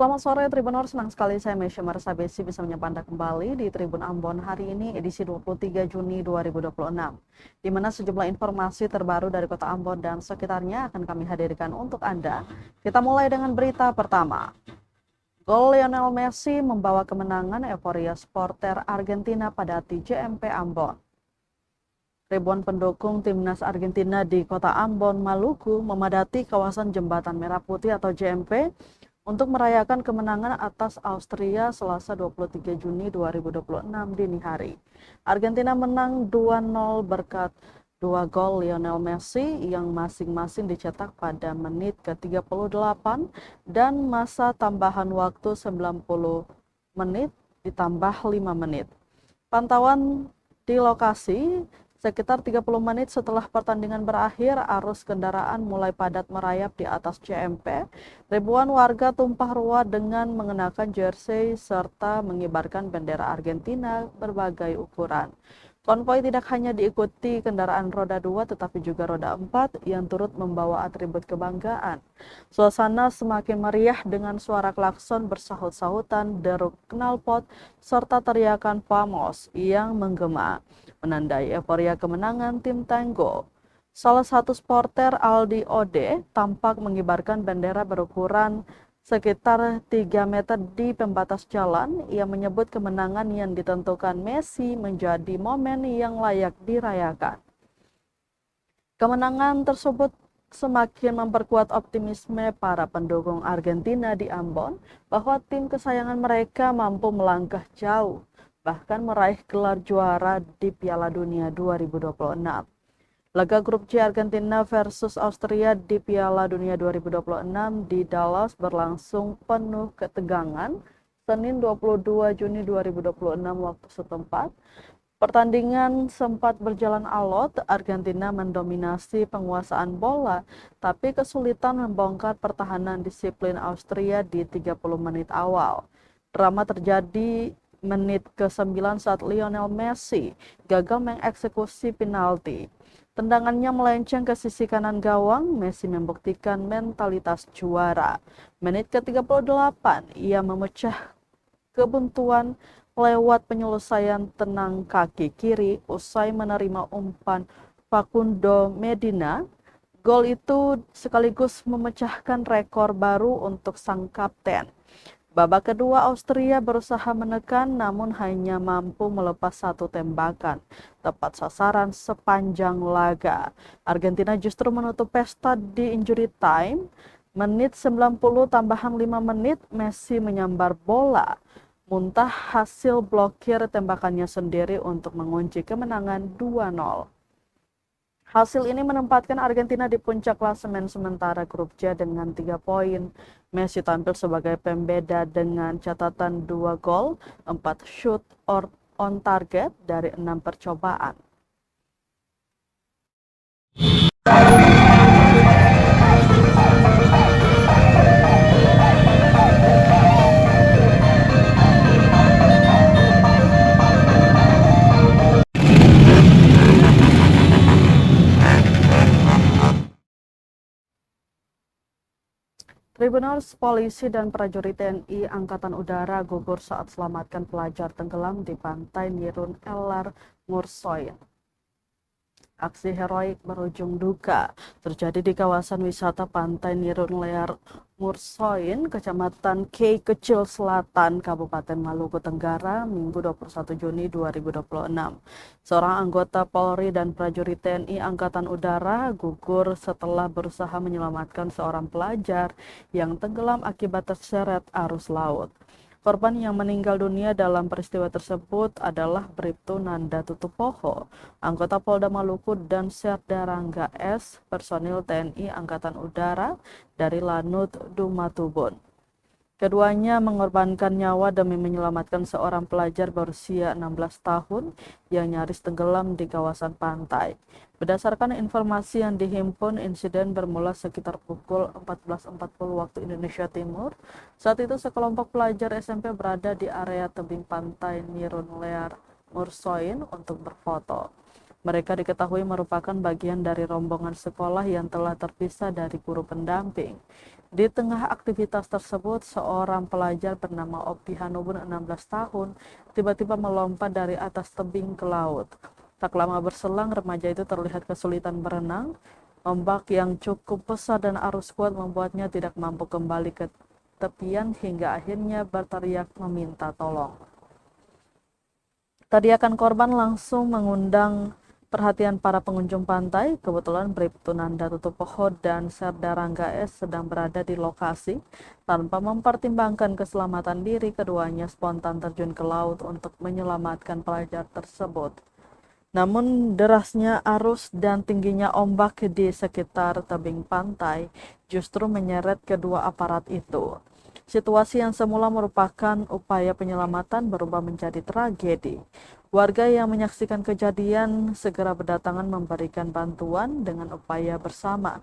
Selamat sore Tribunor, senang sekali saya Mesya Marsabesi bisa menyapa Anda kembali di Tribun Ambon hari ini edisi 23 Juni 2026, di mana sejumlah informasi terbaru dari Kota Ambon dan sekitarnya akan kami hadirkan untuk Anda. Kita mulai dengan berita pertama. Gol Lionel Messi membawa kemenangan, euforia supporter Argentina pada JMP Ambon. Ribuan pendukung timnas Argentina di Kota Ambon, Maluku memadati kawasan Jembatan Merah Putih atau JMP untuk merayakan kemenangan atas Austria Selasa 23 Juni 2026 dini hari. Argentina menang 2-0 berkat dua gol Lionel Messi yang masing-masing dicetak pada menit ke-38 dan masa tambahan waktu 90 menit ditambah 5 menit. Pantauan di lokasi sekitar 30 menit setelah pertandingan berakhir, arus kendaraan mulai padat merayap di atas JMP. Ribuan warga tumpah ruah dengan mengenakan jersey serta mengibarkan bendera Argentina berbagai ukuran. Konvoi tidak hanya diikuti kendaraan roda 2 tetapi juga roda 4 yang turut membawa atribut kebanggaan. Suasana semakin meriah dengan suara klakson bersahut-sahutan, deruk knalpot, serta teriakan Vamos yang menggema, menandai euforia kemenangan tim Tango. Salah satu supporter Aldi Ode tampak mengibarkan bendera berukuran sekitar 3 meter di pembatas jalan. Ia menyebut kemenangan yang ditentukan Messi menjadi momen yang layak dirayakan. Kemenangan tersebut semakin memperkuat optimisme para pendukung Argentina di Ambon bahwa tim kesayangan mereka mampu melangkah jauh, bahkan meraih gelar juara di Piala Dunia 2026. Laga grup C Argentina versus Austria di Piala Dunia 2026 di Dallas berlangsung penuh ketegangan Senin 22 Juni 2026 waktu setempat. Pertandingan sempat berjalan alot, Argentina mendominasi penguasaan bola, tapi kesulitan membongkar pertahanan disiplin Austria di 30 menit awal. Drama terjadi menit ke-9 saat Lionel Messi gagal mengeksekusi penalti. Tendangannya melenceng ke sisi kanan gawang, Messi membuktikan mentalitas juara. Menit ke-38, ia memecah kebuntuan lewat penyelesaian tenang kaki kiri usai menerima umpan Facundo Medina. Gol itu sekaligus memecahkan rekor baru untuk sang kapten. Babak kedua Austria berusaha menekan namun hanya mampu melepas satu tembakan tepat sasaran sepanjang laga. Argentina justru menutup pesta di injury time. Menit 90 tambahan 5 menit Messi menyambar bola. Muntah hasil blokir tembakannya sendiri untuk mengunci kemenangan 2-0. Hasil ini menempatkan Argentina di puncak klasemen sementara grup C dengan 3 poin. Messi tampil sebagai pembeda dengan catatan 2 gol, 4 shoot on target dari 6 percobaan. Tribunals, polisi dan prajurit TNI Angkatan Udara gugur saat selamatkan pelajar tenggelam di pantai Nirun Elar, Ngursoin. Aksi heroik berujung duka terjadi di kawasan wisata pantai Nirun Lear Ngursoin, Kecamatan Kei Kecil Selatan, Kabupaten Maluku Tenggara, Minggu 21 Juni 2026. Seorang anggota Polri dan prajurit TNI Angkatan Udara gugur setelah berusaha menyelamatkan seorang pelajar yang tenggelam akibat terseret arus laut. Korban yang meninggal dunia dalam peristiwa tersebut adalah Bribtu Nanda Tutupoho, anggota Polda Maluku, dan Serda Rangga S, personil TNI Angkatan Udara dari Lanut Dumatubun. Keduanya mengorbankan nyawa demi menyelamatkan seorang pelajar berusia 16 tahun yang nyaris tenggelam di kawasan pantai. Berdasarkan informasi yang dihimpun, insiden bermula sekitar pukul 14.40 waktu Indonesia Timur. Saat itu sekelompok pelajar SMP berada di area tebing pantai Nirun Lear Ngursoin untuk berfoto. Mereka diketahui merupakan bagian dari rombongan sekolah yang telah terpisah dari guru pendamping. Di tengah aktivitas tersebut, seorang pelajar bernama Opi Hanubun 16 tahun tiba-tiba melompat dari atas tebing ke laut. Tak lama berselang, remaja itu terlihat kesulitan berenang. Ombak yang cukup besar dan arus kuat membuatnya tidak mampu kembali ke tepian hingga akhirnya berteriak meminta tolong. Teriakan korban langsung mengundang perhatian para pengunjung pantai. Kebetulan Bribtu Nanda Tutupoho dan Serda Rangga S sedang berada di lokasi. Tanpa mempertimbangkan keselamatan diri, keduanya spontan terjun ke laut untuk menyelamatkan pelajar tersebut. Namun derasnya arus dan tingginya ombak di sekitar tebing pantai justru menyeret kedua aparat itu. Situasi yang semula merupakan upaya penyelamatan berubah menjadi tragedi. Warga yang menyaksikan kejadian segera berdatangan memberikan bantuan dengan upaya bersama.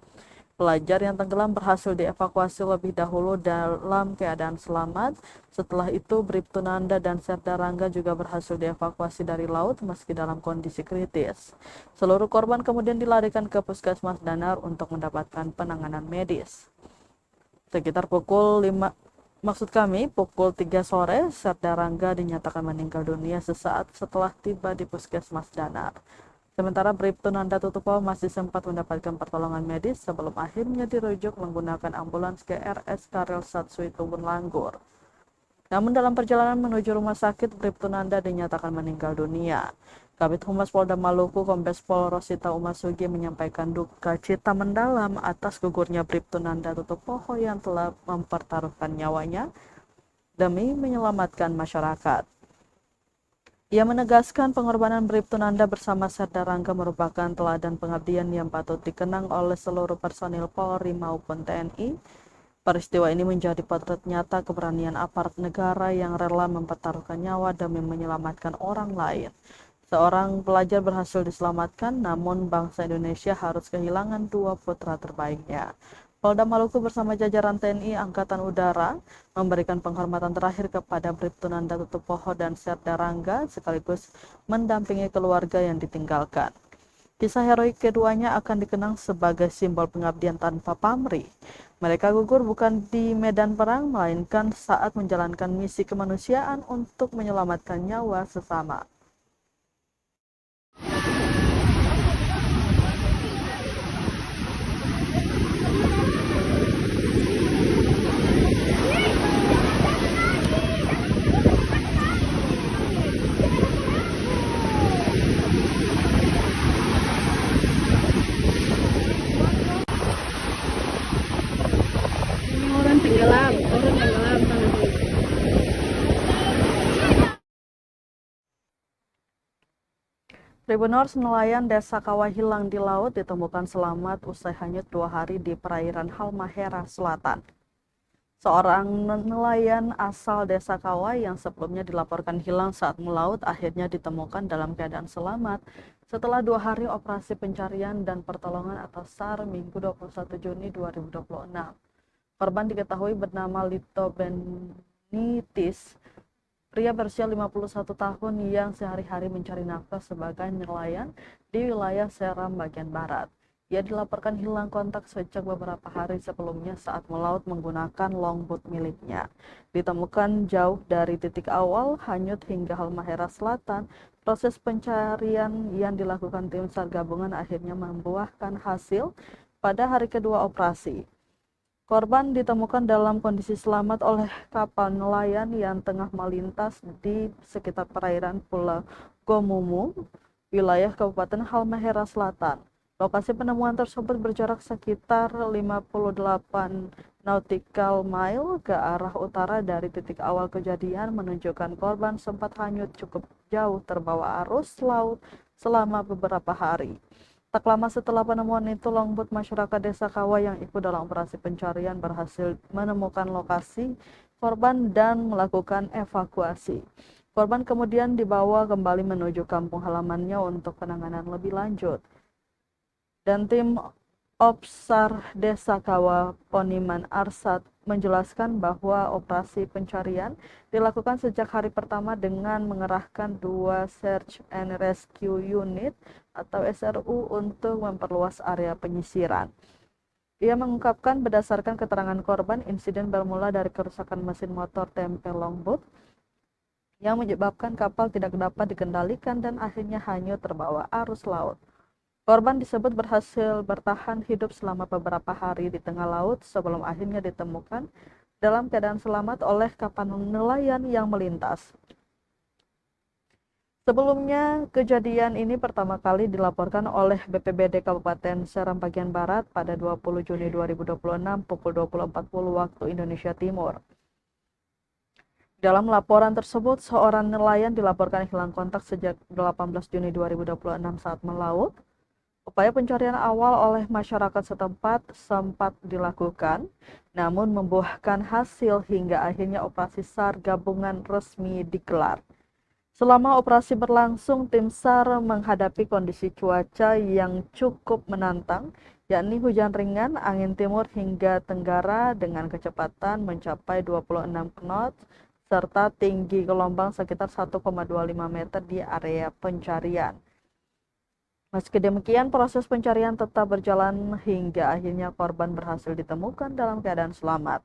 Pelajar yang tenggelam berhasil dievakuasi lebih dahulu dalam keadaan selamat. Setelah itu, Bribtu Nanda dan Serda Rangga juga berhasil dievakuasi dari laut meski dalam kondisi kritis. Seluruh korban kemudian dilarikan ke Puskesmas Danar untuk mendapatkan penanganan medis. Sekitar pukul 3 sore, Serda Rangga dinyatakan meninggal dunia sesaat setelah tiba di Puskesmas Danar. Sementara Bribtu Nanda Tutupoho masih sempat mendapatkan pertolongan medis sebelum akhirnya dirujuk menggunakan ambulans ke RS Karel Satsui Tubun Langgur. Namun dalam perjalanan menuju rumah sakit, Bribtu Nanda dinyatakan meninggal dunia. Kabid Humas Polda Maluku Kombes Pol Rosita Umasugi menyampaikan duka cita mendalam atas gugurnya Bribtu Nanda Tutupoho yang telah mempertaruhkan nyawanya demi menyelamatkan masyarakat. Ia menegaskan pengorbanan Bribtu Nanda bersama Serda Rangga merupakan teladan pengabdian yang patut dikenang oleh seluruh personil Polri maupun TNI. Peristiwa ini menjadi potret nyata keberanian aparat negara yang rela mempertaruhkan nyawa demi menyelamatkan orang lain. Seorang pelajar berhasil diselamatkan, namun bangsa Indonesia harus kehilangan dua putra terbaiknya. Polda Maluku bersama jajaran TNI Angkatan Udara memberikan penghormatan terakhir kepada Bribtu Nanda Tutupoho dan Serda Rangga sekaligus mendampingi keluarga yang ditinggalkan. Kisah heroik keduanya akan dikenang sebagai simbol pengabdian tanpa pamrih. Mereka gugur bukan di medan perang, melainkan saat menjalankan misi kemanusiaan untuk menyelamatkan nyawa sesama. Orang tenggelam tanah. Tribuners, nelayan Desa Kawah hilang di laut ditemukan selamat usai hanyut 2 hari di perairan Halmahera Selatan. Seorang nelayan asal Desa Kawah yang sebelumnya dilaporkan hilang saat melaut akhirnya ditemukan dalam keadaan selamat setelah 2 hari operasi pencarian dan pertolongan atau SAR Minggu 21 Juni 2026. Korban diketahui bernama Lito Benitis, pria berusia 51 tahun yang sehari-hari mencari nafkah sebagai nelayan di wilayah Seram bagian barat. Ia dilaporkan hilang kontak sejak beberapa hari sebelumnya saat melaut menggunakan longboat miliknya. Ditemukan jauh dari titik awal, hanyut hingga Halmahera Selatan. Proses pencarian yang dilakukan tim SAR gabungan akhirnya membuahkan hasil pada hari kedua operasi. Korban ditemukan dalam kondisi selamat oleh kapal nelayan yang tengah melintas di sekitar perairan Pulau Gomumu, wilayah Kabupaten Halmahera Selatan. Lokasi penemuan tersebut berjarak sekitar 58 nautical mile ke arah utara dari titik awal kejadian, menunjukkan korban sempat hanyut cukup jauh terbawa arus laut selama beberapa hari. Tak lama setelah penemuan itu, longboat masyarakat Desa Kawah yang ikut dalam operasi pencarian berhasil menemukan lokasi korban dan melakukan evakuasi. Korban kemudian dibawa kembali menuju kampung halamannya untuk penanganan lebih lanjut. Dan tim Opsar Desa Kawah Poniman Arsat menjelaskan bahwa operasi pencarian dilakukan sejak hari pertama dengan mengerahkan 2 Search and Rescue Unit atau SRU untuk memperluas area penyisiran. Ia mengungkapkan berdasarkan keterangan korban, insiden bermula dari kerusakan mesin motor tempe longboat yang menyebabkan kapal tidak dapat dikendalikan dan akhirnya hanyut terbawa arus laut. Korban disebut berhasil bertahan hidup selama beberapa hari di tengah laut sebelum akhirnya ditemukan dalam keadaan selamat oleh kapal nelayan yang melintas. Sebelumnya, kejadian ini pertama kali dilaporkan oleh BPBD Kabupaten Seram bagian Barat pada 20 Juni 2026 pukul 20.40 waktu Indonesia Timur. Dalam laporan tersebut, seorang nelayan dilaporkan hilang kontak sejak 18 Juni 2026 saat melaut. Upaya pencarian awal oleh masyarakat setempat sempat dilakukan, namun membuahkan hasil hingga akhirnya operasi SAR gabungan resmi digelar. Selama operasi berlangsung, tim SAR menghadapi kondisi cuaca yang cukup menantang, yakni hujan ringan, angin timur hingga tenggara dengan kecepatan mencapai 26 knot, serta tinggi gelombang sekitar 1,25 meter di area pencarian. Meski demikian, proses pencarian tetap berjalan hingga akhirnya korban berhasil ditemukan dalam keadaan selamat.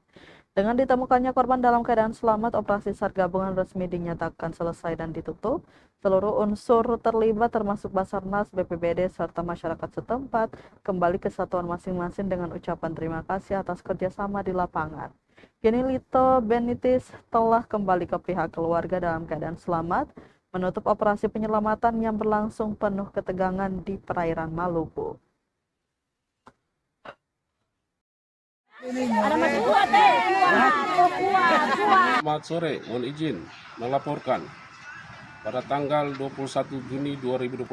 Dengan ditemukannya korban dalam keadaan selamat, operasi SAR gabungan resmi dinyatakan selesai dan ditutup. Seluruh unsur terlibat termasuk Basarnas, BPBD, serta masyarakat setempat kembali ke satuan masing-masing dengan ucapan terima kasih atas kerjasama di lapangan. Kini Lito Benitez telah kembali ke pihak keluarga dalam keadaan selamat, menutup operasi penyelamatan yang berlangsung penuh ketegangan di perairan Maluku. Selamat sore, mohon izin melaporkan pada tanggal 21 Juni 2026,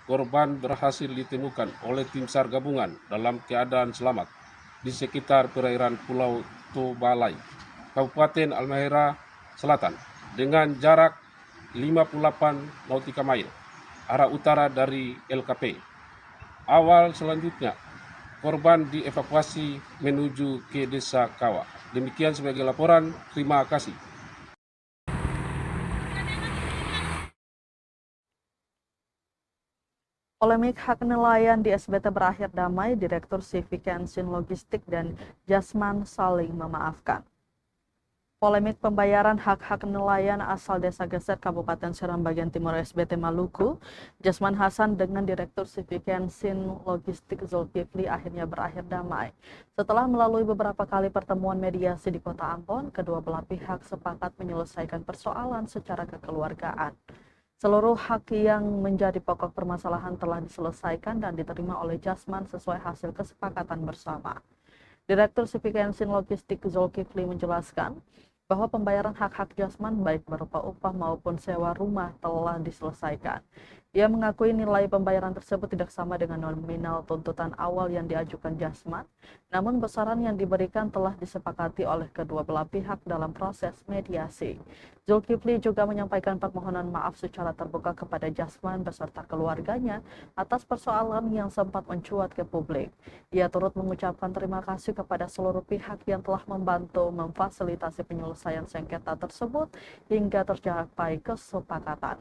korban berhasil ditemukan oleh tim SAR gabungan dalam keadaan selamat di sekitar perairan Pulau Tobalai, Kabupaten Halmahera Selatan, dengan jarak 58 nautika mil arah utara dari LKP. Awal selanjutnya, korban dievakuasi menuju ke Desa Kawa. Demikian sebagai laporan, terima kasih. Polemik hak nelayan di SBT berakhir damai, Direktur Civic Ensin Logistik dan Jasman saling memaafkan. Polemik pembayaran hak-hak nelayan asal Desa Geser Kabupaten Seram bagian Timur SBT Maluku, Jasman Hasan dengan Direktur Civic Ensin Logistik Zulkifli akhirnya berakhir damai. Setelah melalui beberapa kali pertemuan mediasi di Kota Ambon, kedua belah pihak sepakat menyelesaikan persoalan secara kekeluargaan. Seluruh hak yang menjadi pokok permasalahan telah diselesaikan dan diterima oleh Jasman sesuai hasil kesepakatan bersama. Direktur Civic Ensin Logistik Zulkifli menjelaskan bahwa pembayaran hak-hak Jasman baik berupa upah maupun sewa rumah telah diselesaikan. Ia mengakui nilai pembayaran tersebut tidak sama dengan nominal tuntutan awal yang diajukan Jasman, namun besaran yang diberikan telah disepakati oleh kedua belah pihak dalam proses mediasi. Zulkifli juga menyampaikan permohonan maaf secara terbuka kepada Jasman beserta keluarganya atas persoalan yang sempat mencuat ke publik. Ia turut mengucapkan terima kasih kepada seluruh pihak yang telah membantu memfasilitasi penyelesaian sengketa tersebut hingga tercapai kesepakatan.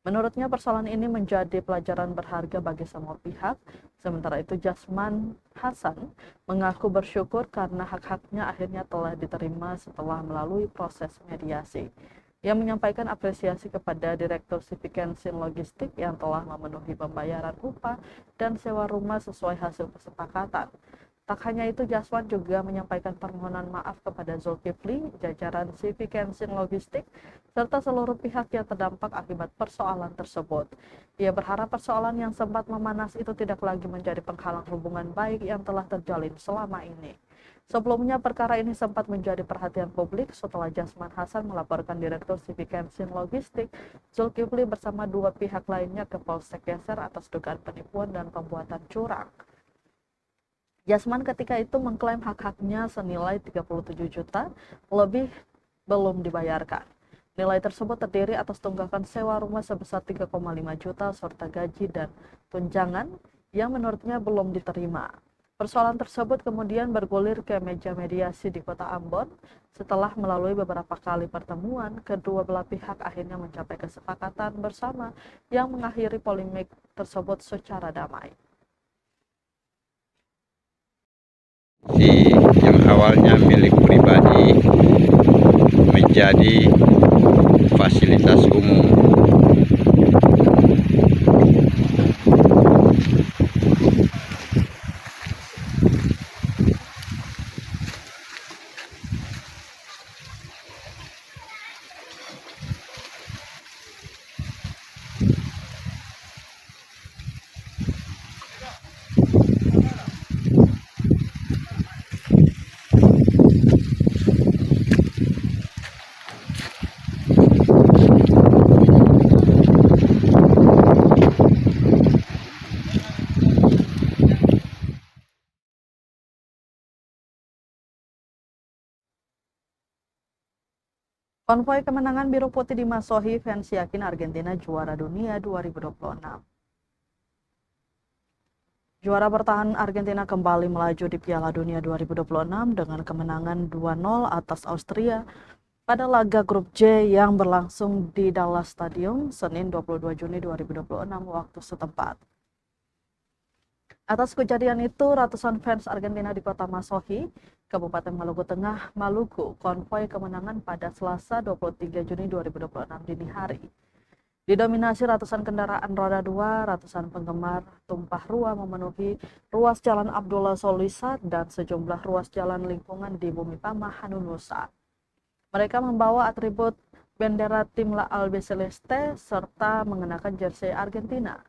Menurutnya persoalan ini menjadi pelajaran berharga bagi semua pihak. Sementara itu Jasman Hasan mengaku bersyukur karena hak-haknya akhirnya telah diterima setelah melalui proses mediasi. Ia menyampaikan apresiasi kepada Direktur Civic Ensin Logistik yang telah memenuhi pembayaran upah dan sewa rumah sesuai hasil kesepakatan. Tak hanya itu, Jasman juga menyampaikan permohonan maaf kepada Zulkifli, jajaran Civic Ensin Logistik, serta seluruh pihak yang terdampak akibat persoalan tersebut. Ia berharap persoalan yang sempat memanas itu tidak lagi menjadi penghalang hubungan baik yang telah terjalin selama ini. Sebelumnya, perkara ini sempat menjadi perhatian publik setelah Jasman Hasan melaporkan Direktur Civic Ensin Logistik, Zulkifli bersama dua pihak lainnya ke Polsek Geser atas dugaan penipuan dan pembuatan curang. Jasman ketika itu mengklaim hak-haknya senilai 37 juta lebih belum dibayarkan. Nilai tersebut terdiri atas tunggakan sewa rumah sebesar 3,5 juta serta gaji dan tunjangan yang menurutnya belum diterima. Persoalan tersebut kemudian bergulir ke meja mediasi di Kota Ambon. Setelah melalui beberapa kali pertemuan, kedua belah pihak akhirnya mencapai kesepakatan bersama yang mengakhiri polemik tersebut secara damai. Yang awalnya milik pribadi menjadi fasilitas umum. Konvoi kemenangan Biru Putih di Masohi, fans yakin Argentina juara dunia 2026. Juara bertahan Argentina kembali melaju di Piala Dunia 2026 dengan kemenangan 2-0 atas Austria pada laga grup J yang berlangsung di Dallas Stadium Senin 22 Juni 2026 waktu setempat. Atas kejadian itu, ratusan fans Argentina di kota Masohi, Kabupaten Maluku Tengah, Maluku, konvoi kemenangan pada Selasa 23 Juni 2026 dini hari. Didominasi ratusan kendaraan roda 2, ratusan penggemar tumpah ruah memenuhi ruas Jalan Abdullah Solisat dan sejumlah ruas jalan lingkungan di Bumi Pama, Hanunusa. Mereka membawa atribut bendera tim La Albiceleste serta mengenakan jersey Argentina.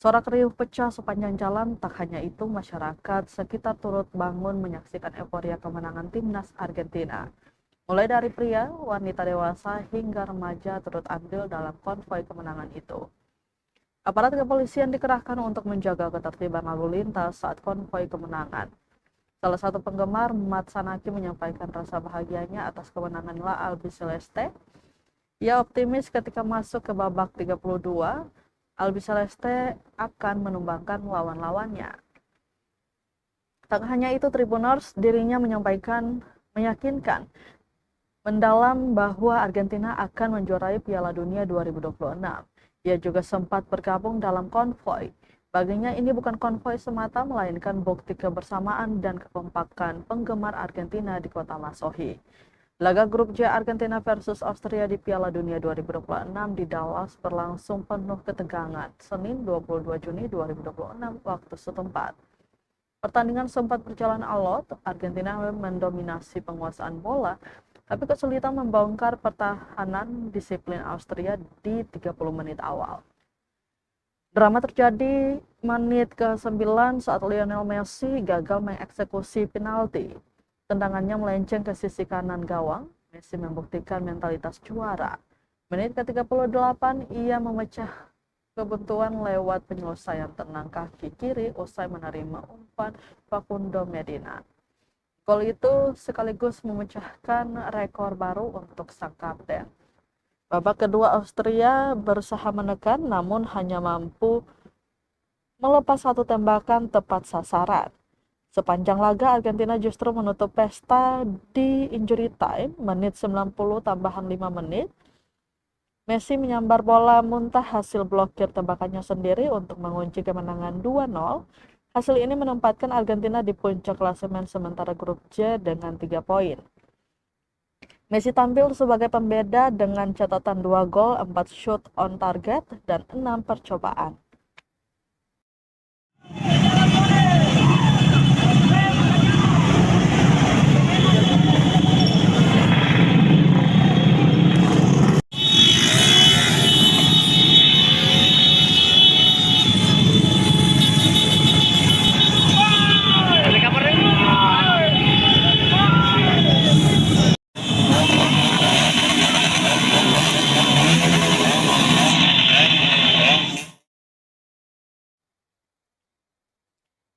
Sorak riuh pecah sepanjang jalan. Tak hanya itu, masyarakat sekitar turut bangun menyaksikan euforia kemenangan timnas Argentina. Mulai dari pria, wanita dewasa, hingga remaja turut andil dalam konvoi kemenangan itu. Aparat kepolisian dikerahkan untuk menjaga ketertiban lalu lintas saat konvoi kemenangan. Salah satu penggemar, Mat Sanaki, menyampaikan rasa bahagianya atas kemenangan La Albiceleste. Ia optimis ketika masuk ke babak 32, Albiceleste akan menumbangkan lawan-lawannya. Tak hanya itu, Tribuners dirinya meyakinkan mendalam bahwa Argentina akan menjuarai Piala Dunia 2026. Ia juga sempat bergabung dalam konvoi. Baginya ini bukan konvoi semata, melainkan bukti kebersamaan dan kekompakan penggemar Argentina di kota Masohi. Laga grup J Argentina versus Austria di Piala Dunia 2026 di Dallas berlangsung penuh ketegangan Senin 22 Juni 2026 waktu setempat. Pertandingan sempat berjalan alot, Argentina mendominasi penguasaan bola, tapi kesulitan membongkar pertahanan disiplin Austria di 30 menit awal. Drama terjadi menit ke-9 saat Lionel Messi gagal mengeksekusi penalti. Tendangannya melenceng ke sisi kanan gawang. Messi membuktikan mentalitas juara. Menit ke-38 ia memecah kebuntuan lewat penyelesaian tenang kaki kiri usai menerima umpan Facundo Medina. Gol itu sekaligus memecahkan rekor baru untuk sang kapten. Babak kedua Austria berusaha menekan namun hanya mampu melepas satu tembakan tepat sasaran. Sepanjang laga, Argentina justru menutup pesta di injury time, menit 90 tambahan 5 menit. Messi menyambar bola muntah hasil blokir tembakannya sendiri untuk mengunci kemenangan 2-0. Hasil ini menempatkan Argentina di puncak klasemen sementara grup J dengan 3 poin. Messi tampil sebagai pembeda dengan catatan 2 gol, 4 shoot on target, dan 6 percobaan.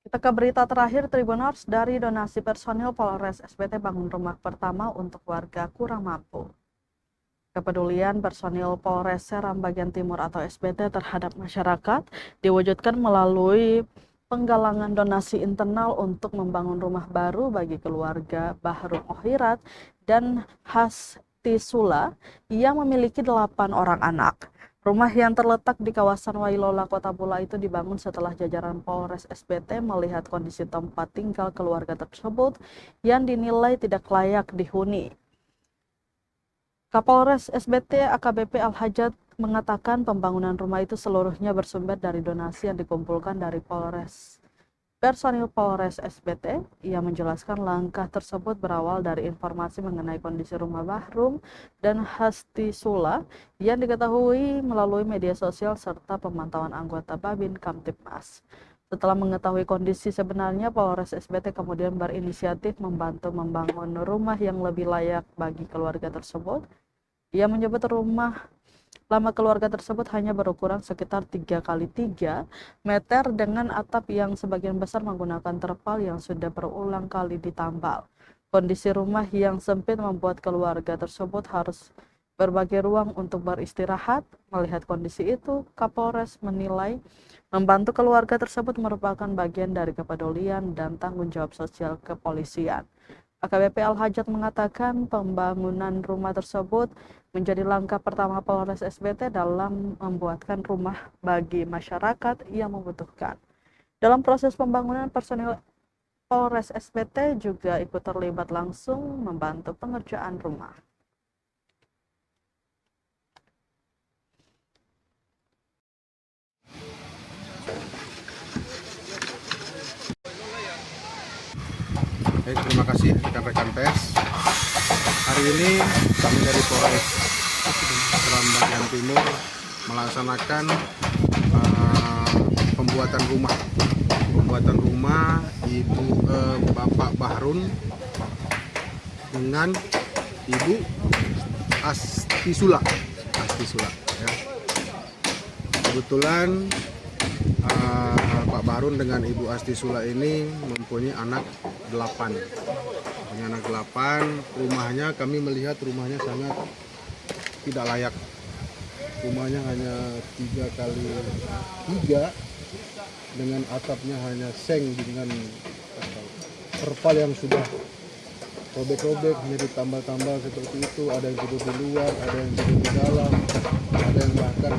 Kita ke berita terakhir, Tribuners. Dari donasi personil Polres SBT bangun rumah pertama untuk warga kurang mampu. Kepedulian personil Polres Seram Bagian Timur atau SBT terhadap masyarakat diwujudkan melalui penggalangan donasi internal untuk membangun rumah baru bagi keluarga Bahrum Ohirat dan Hastisula yang memiliki 8 orang anak. Rumah yang terletak di kawasan Wailola, Kota Bula itu dibangun setelah jajaran Polres SBT melihat kondisi tempat tinggal keluarga tersebut yang dinilai tidak layak dihuni. Kapolres SBT AKBP Al-Hajat mengatakan pembangunan rumah itu seluruhnya bersumber dari donasi yang dikumpulkan dari personil Polres SBT. Ia menjelaskan langkah tersebut berawal dari informasi mengenai kondisi rumah Bahrum dan Hastisula yang diketahui melalui media sosial serta pemantauan anggota Babin Kamtibmas. Setelah mengetahui kondisi sebenarnya, Polres SBT kemudian berinisiatif membantu membangun rumah yang lebih layak bagi keluarga tersebut. Ia menyebut rumah lama keluarga tersebut hanya berukuran sekitar 3x3 meter dengan atap yang sebagian besar menggunakan terpal yang sudah berulang kali ditambal. Kondisi rumah yang sempit membuat keluarga tersebut harus berbagi ruang untuk beristirahat. Melihat kondisi itu, Kapolres menilai membantu keluarga tersebut merupakan bagian dari kepedulian dan tanggung jawab sosial kepolisian. AKBP Al-Hajat mengatakan pembangunan rumah tersebut menjadi langkah pertama Polres SBT dalam membuatkan rumah bagi masyarakat yang membutuhkan. Dalam proses pembangunan, personil Polres SBT juga ikut terlibat langsung membantu pengerjaan rumah. Baik, terima kasih rekan-rekan pers. Hari ini kami dari Polres Seram Bagian Timur melaksanakan pembuatan rumah Bapak Bahrun dengan Ibu Astisula ya. Kebetulan Pak Bahrun dengan Ibu Astisula ini mempunyai anak 8. Rumahnya kami melihat rumahnya sangat tidak layak. Rumahnya hanya 3x3 dengan atapnya hanya seng dengan terpal yang sudah robek-robek, hanya ditambal-tambal seperti itu. Ada yang tidur di luar, ada yang tidur di dalam, ada yang bahkan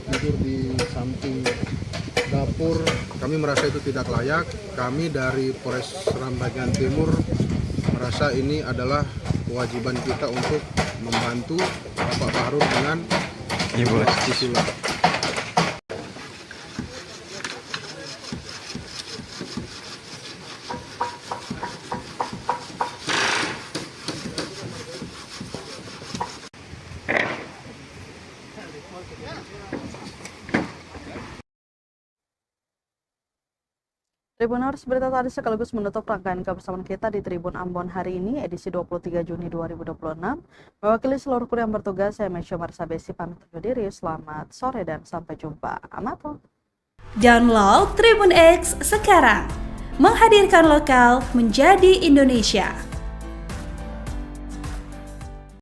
tidur di samping dapur. Kami merasa itu tidak layak. Kami dari Polres Seram Bagian Timur merasa ini adalah kewajiban kita untuk membantu Bapak Bahrun dengan Ibu Astisula. Tribuners, berita tadi sekaligus menutup rangkaian kebersamaan kita di Tribun Ambon hari ini, edisi 23 Juni 2026. Mewakili seluruh kru yang bertugas, saya Mesya Marsabesi pamit undur diri. Selamat sore dan sampai jumpa. Amato. Download Tribun X sekarang, menghadirkan lokal menjadi Indonesia.